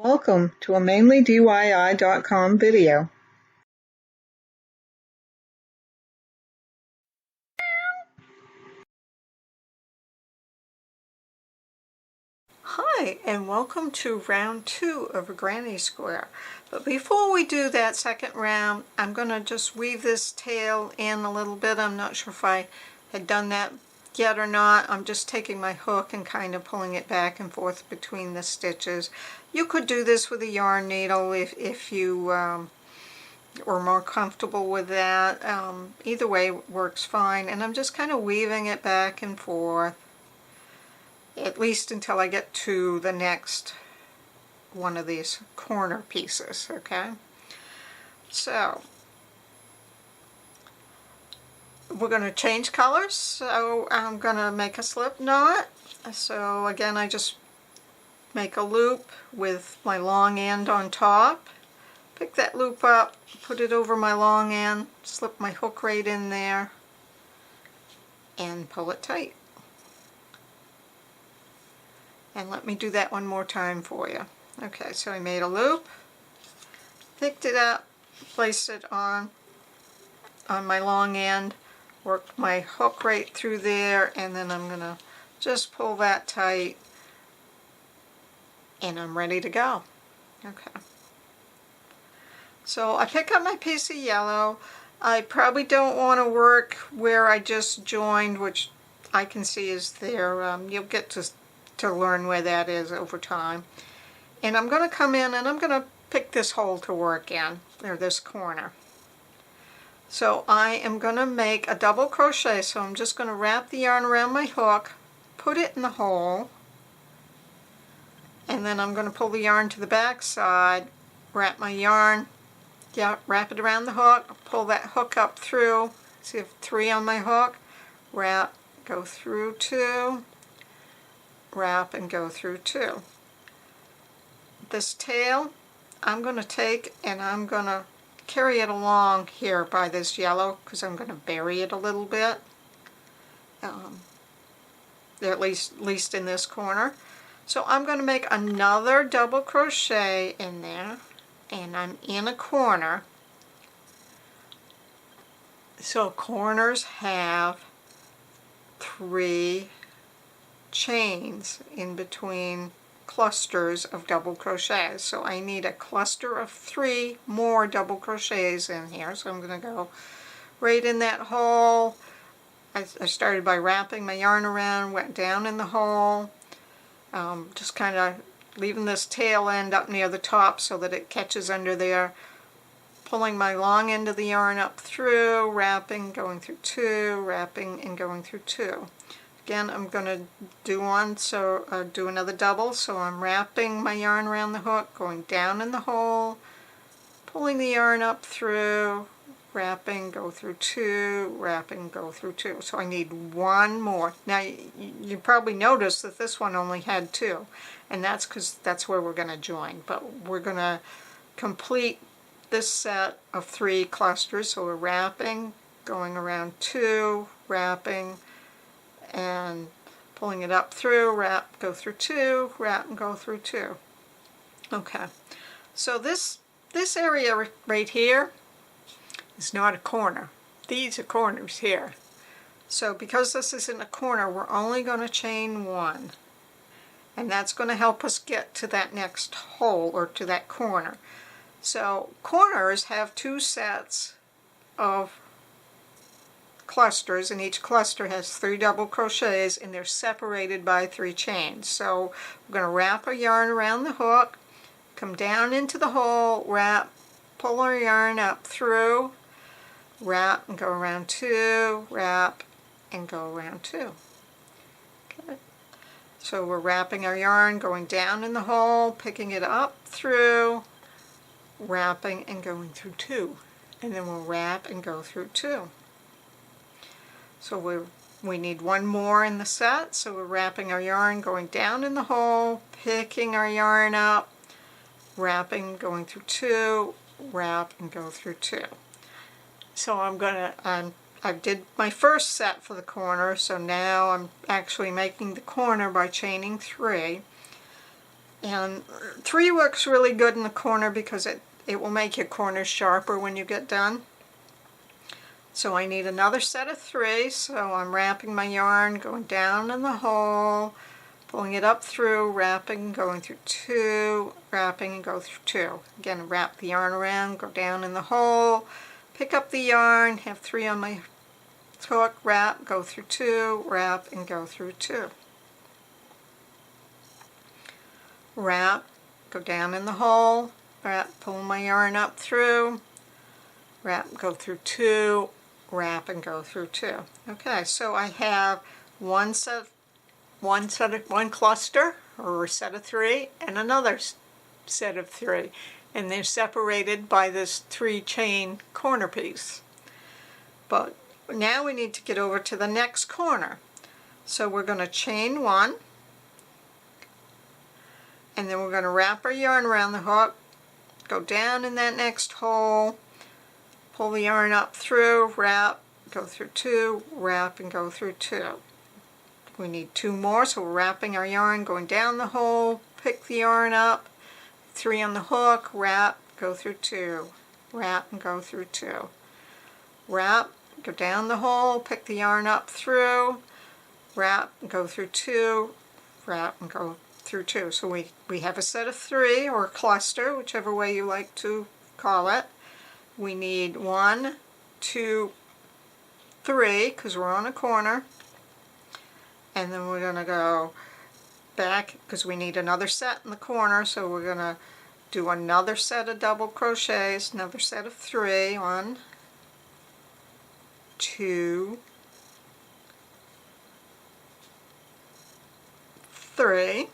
Welcome to a MainelyDIY.com video. Hi, and welcome to round 2 of a granny square. But before we do that second round, I'm going to just weave this tail in a little bit. I'm not sure if I had done that yet or not. I'm just taking my hook and kind of pulling it back and forth between the stitches. You could do this with a yarn needle if you were more comfortable with that. Either way works fine, and I'm just kind of weaving it back and forth, at least until I get to the next one of these corner pieces, okay? So we're going to change colors, so I'm going to make a slip knot. So again, I just make a loop with my long end on top, pick that loop up, put it over my long end, slip my hook right in there, and pull it tight. And let me do that one more time for you. Okay, so I made a loop, picked it up, placed it on my long end, worked my hook right through there, and then I'm going to just pull that tight, and I'm ready to go. Okay. So I pick up my piece of yellow. I probably don't want to work where I just joined, which I can see is there. You'll get to learn where that is over time. And I'm going to come in and I'm going to pick this hole to work in, or this corner. So I am going to make a double crochet, so I'm just going to wrap the yarn around my hook, put it in the hole, and then I'm going to pull the yarn to the back side, wrap my yarn, wrap it around the hook, pull that hook up through, see I have 3 on my hook, wrap, go through 2, wrap and go through 2. This tail I'm going to take and I'm going to carry it along here by this yellow because I'm going to bury it a little bit, at least in this corner. So I'm going to make another double crochet in there, and I'm in a corner. So corners have 3 chains in between clusters of double crochets. So I need a cluster of 3 more double crochets in here. So I'm going to go right in that hole. I started by wrapping my yarn around, went down in the hole, just kind of leaving this tail end up near the top so that it catches under there, pulling my long end of the yarn up through, wrapping, going through 2, wrapping and going through 2. Again, I'm going to do one, so do another double, so I'm wrapping my yarn around the hook, going down in the hole, pulling the yarn up through, wrapping, go through 2, wrapping, go through 2. So I need one more. Now you probably noticed that this one only had 2, and that's because that's where we're going to join, but we're going to complete this set of 3 clusters. So we're wrapping, going around 2, wrapping, and pulling it up through, wrap, go through 2, wrap and go through 2. Okay, so this area right here is not a corner. These are corners here. So because this isn't a corner, we're only going to chain 1, and that's going to help us get to that next hole, or to that corner. So corners have 2 sets of clusters, and each cluster has 3 double crochets, and they're separated by 3 chains. So we're going to wrap our yarn around the hook, come down into the hole, wrap, pull our yarn up through, wrap and go around 2, wrap and go around 2. Okay. So we're wrapping our yarn, going down in the hole, picking it up through, wrapping and going through 2, and then we'll wrap and go through 2. So we need one more in the set, so we're wrapping our yarn, going down in the hole, picking our yarn up, wrapping, going through 2, wrap and go through 2. So I did my first set for the corner, so now I'm actually making the corner by chaining 3. And 3 works really good in the corner because it will make your corners sharper when you get done. So I need another set of 3, so I'm wrapping my yarn, going down in the hole, pulling it up through, wrapping, going through 2, wrapping and go through 2. Again, wrap the yarn around, go down in the hole, pick up the yarn, have 3 on my hook, wrap, go through 2, wrap and go through 2. Wrap, go down in the hole, wrap, pull my yarn up through, wrap, go through 2, wrap and go through 2. Okay, so I have one cluster or a set of 3 and another set of 3, and they're separated by this 3 chain corner piece. But now we need to get over to the next corner. So we're going to chain 1, and then we're going to wrap our yarn around the hook, go down in that next hole, pull the yarn up through, wrap, go through 2, wrap and go through 2. We need 2 more, so we're wrapping our yarn, going down the hole, pick the yarn up, 3 on the hook, wrap, go through 2, wrap and go through 2. Wrap, go down the hole, pick the yarn up through, wrap and go through 2, wrap and go through 2. So we have a set of 3 or a cluster, whichever way you like to call it. We need 1, 2, 3 because we're on a corner, and then we're going to go back because we need another set in the corner, so we're going to do another set of double crochets, another set of 3, 1, 2, 3,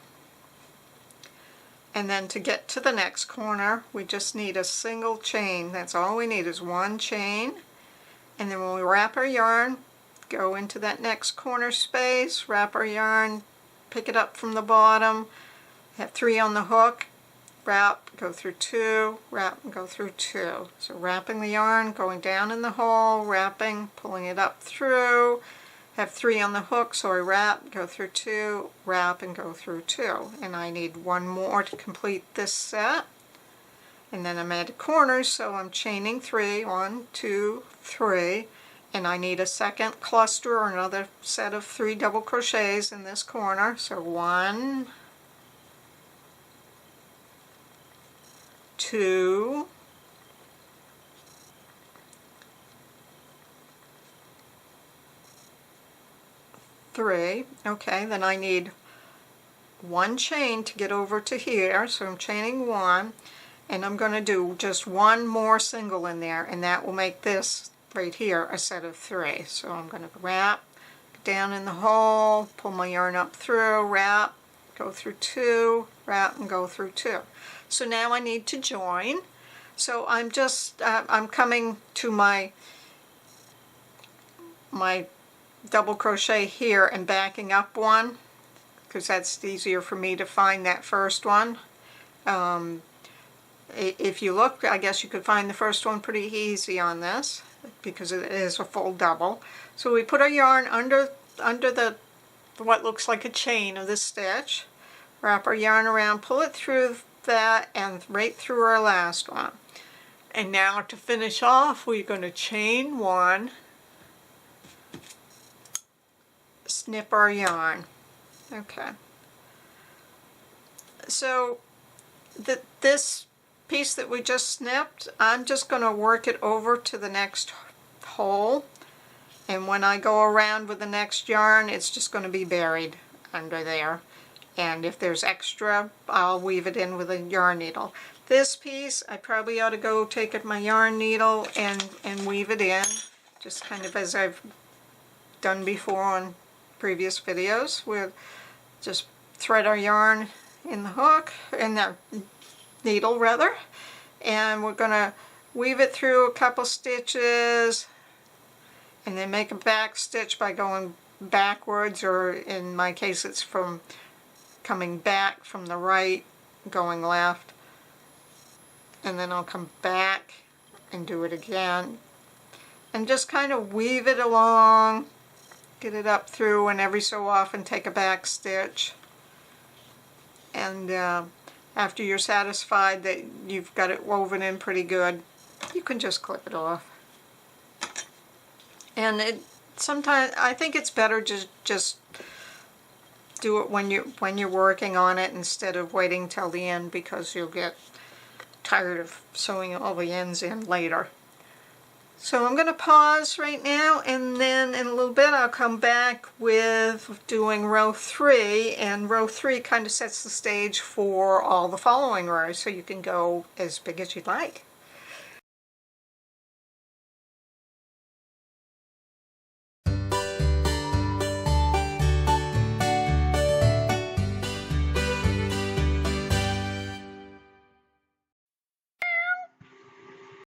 and then to get to the next corner we just need a single chain. That's all we need is 1 chain, and then when we wrap our yarn, go into that next corner space, wrap our yarn, pick it up from the bottom, have 3 on the hook, wrap, go through 2, wrap and go through 2. So wrapping the yarn, going down in the hole, wrapping, pulling it up through, have 3 on the hook, so I wrap, go through 2, wrap and go through 2. And I need 1 more to complete this set. And then I'm at corners, so I'm chaining 3, 1, 2, 3, and I need a second cluster or another set of 3 double crochets in this corner. So 1, 2, 3. Okay, then I need 1 chain to get over to here, so I'm chaining 1, and I'm going to do just 1 more single in there, and that will make this right here a set of 3. So I'm going to wrap, down in the hole, pull my yarn up through, wrap, go through 2, wrap and go through 2. So now I need to join. So I'm just I'm coming to my double crochet here and backing up 1 because that's easier for me to find that first one. If you look, I guess you could find the first one pretty easy on this because it is a full double. So we put our yarn under the what looks like a chain of the stitch, wrap our yarn around, pull it through that and right through our last one. And now to finish off, we're going to chain 1, snip our yarn. Okay. So this piece that we just snipped, I'm just going to work it over to the next hole, and when I go around with the next yarn, it's just going to be buried under there. And if there's extra, I'll weave it in with a yarn needle. This piece, I probably ought to go take my yarn needle and weave it in, just kind of as I've done before on previous videos. We'll just thread our yarn in the hook, in the needle rather, and we're going to weave it through a couple stitches and then make a back stitch by going backwards, or in my case it's from coming back from the right, going left, and then I'll come back and do it again and just kind of weave it along, get it up through, and every so often take a back stitch and after you're satisfied that you've got it woven in pretty good, you can just clip it off. And sometimes I think it's better to just do it when you're working on it instead of waiting till the end, because you'll get tired of sewing all the ends in later. So I'm going to pause right now, and then in a little bit I'll come back with doing row 3, and row 3 kind of sets the stage for all the following rows, so you can go as big as you'd like.